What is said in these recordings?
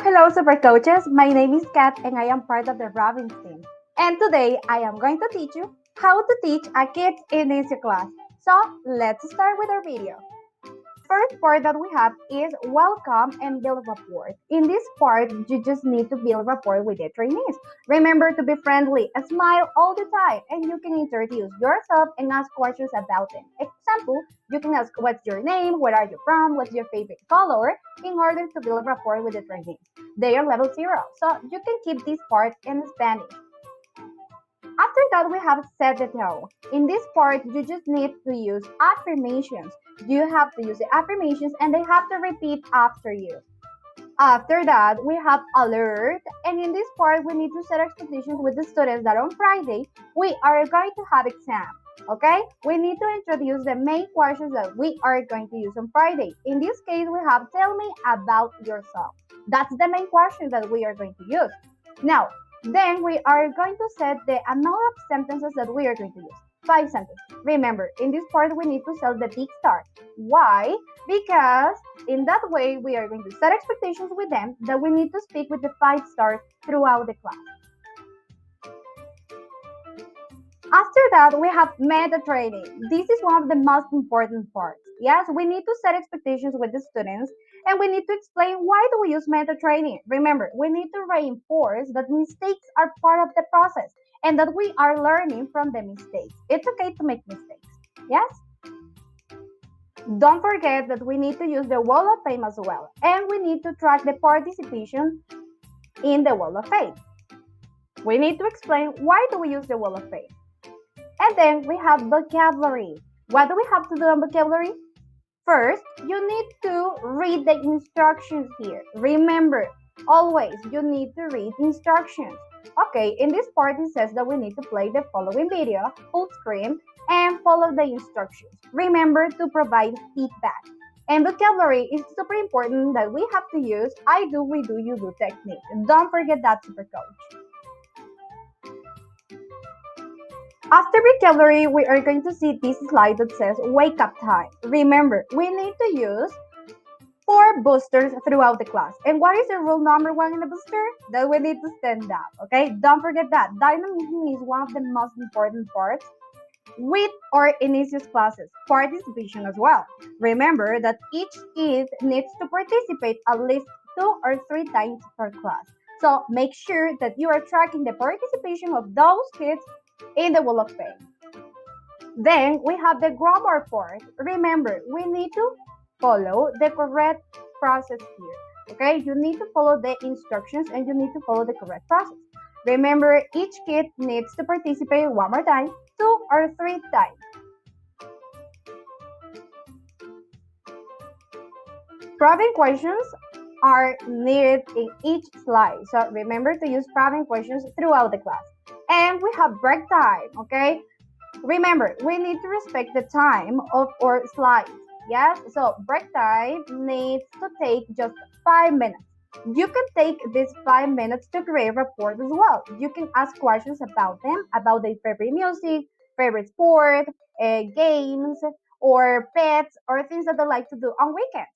Hello, super coaches. My name is Kat and I am part of the Robbins team. And today I am going to teach you how to teach a kids in this class. So let's start with our video. First part that we have is welcome and build rapport. In this part, you just need to build rapport with the trainees. Remember to be friendly, smile all the time, and you can introduce yourself and ask questions about them. Example, you can ask what's your name, where are you from, what's your favorite color, in order to build rapport with the trainees. They are level 0, so you can keep this part in Spanish. After that, we have set the tone. In this part, you just need to use affirmations. You have to use the affirmations and they have to repeat after you. After that, we have alert. And in this part, we need to set expectations with the students that on Friday, we are going to have exam. Okay? We need to introduce the main questions that we are going to use on Friday. In this case, we have tell me about yourself. That's the main question that we are going to use. Now, then we are going to set the amount of sentences that we are going to use. 5 sentences. Remember, in this part, we need to set the big star. Why? Because in that way, we are going to set expectations with them that we need to speak with the 5 stars throughout the class. After that, we have meta training. This is one of the most important parts. Yes, we need to set expectations with the students and we need to explain why do we use meta training. Remember, we need to reinforce that mistakes are part of the process and that we are learning from the mistakes. It's okay to make mistakes. Yes? Don't forget that we need to use the wall of fame as well and we need to track the participation in the wall of fame. We need to explain why do we use the wall of fame. And then we have vocabulary. What do we have to do on vocabulary? First, you need to read the instructions here. Remember, always you need to read instructions. Okay, in this part it says that we need to play the following video, full screen, and follow the instructions. Remember to provide feedback. And vocabulary is super important that we have to use I do, we do, you do technique. Don't forget that, super coach. After vocabulary, we are going to see this slide that says wake up time. Remember, we need to use 4 boosters throughout the class. And what is the rule number 1 in the booster? That we need to stand up, okay? Don't forget that. Dynamism is one of the most important parts with our Inicios classes. Participation as well. Remember that each kid needs to participate at least 2 or 3 times per class. So make sure that you are tracking the participation of those kids in the wall of fame. Then we have the grammar part. Remember, we need to follow the correct process here. Okay, you need to follow the instructions and you need to follow the correct process. Remember, each kid needs to participate 1 more time, 2 or 3 times. Problem questions are needed in each slide. So remember to use problem questions throughout the class. And we have break time, okay? Remember, we need to respect the time of our slides. Yes, so break time needs to take just 5 minutes. You can take these 5 minutes to create a report as well. You can ask questions about them, about their favorite music, favorite sport, games, or pets, or things that they like to do on weekends.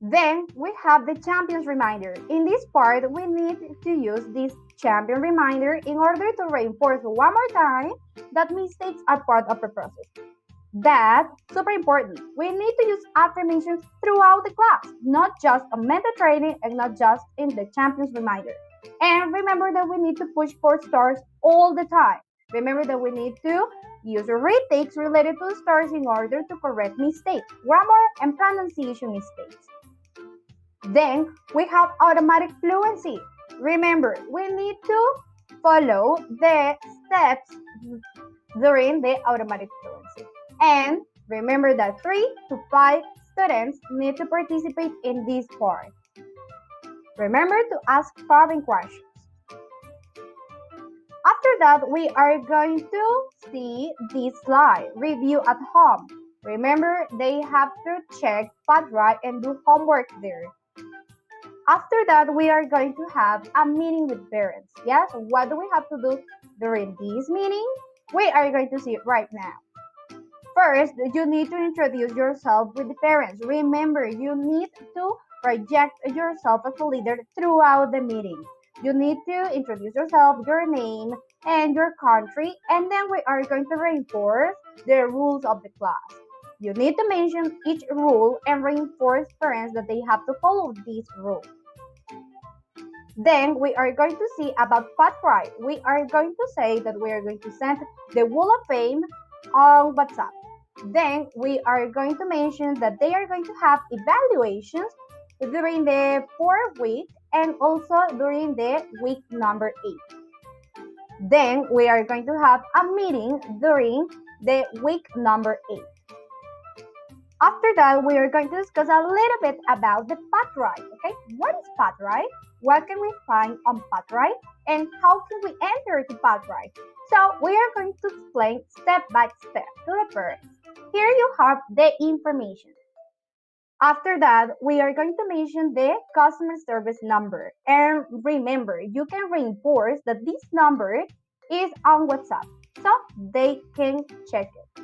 Then we have the champions reminder. In this part, we need to use this champion reminder in order to reinforce 1 more time that mistakes are part of the process. That's super important. We need to use affirmations throughout the class, not just on meta training and not just in the champions reminder. And remember that we need to push for stars all the time. Remember that we need to use retakes related to stars in order to correct mistakes, grammar and pronunciation mistakes. Then we have automatic fluency. Remember, we need to follow the steps during the automatic fluency. And remember that 3 to 5 students need to participate in this part. Remember to ask following questions. After that, we are going to see this slide, review at home. Remember, they have to check Padra and do homework there. After that, we are going to have a meeting with parents. Yes, what do we have to do during this meeting? We are going to see it right now. First, you need to introduce yourself with the parents. Remember, you need to project yourself as a leader throughout the meeting. You need to introduce yourself, your name, and your country, and then we are going to reinforce the rules of the class. You need to mention each rule and reinforce parents that they have to follow these rules. Then we are going to see about Patrick. We are going to say that we are going to send the Wall of Fame on WhatsApp. Then we are going to mention that they are going to have evaluations during the 4th week and also during the week number 8. Then we are going to have a meeting during the week number 8. After that, we are going to discuss a little bit about the Patrick. Okay, what is Patrick? What can we find on Patrick? And how can we enter to Patrick? So we are going to explain step by step to the parents. Here you have the information. After that, we are going to mention the customer service number. And remember, you can reinforce that this number is on WhatsApp, so they can check it.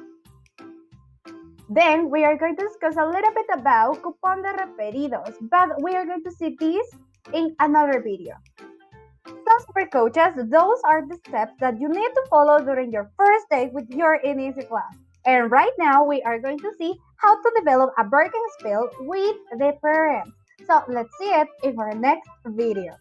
Then we are going to discuss a little bit about cupón de referidos, but we are going to see this in another video. So super coaches, those are the steps that you need to follow during your first day with your Inicios class. And right now we are going to see how to develop a bargaining skill with the parents. So let's see it in our next video.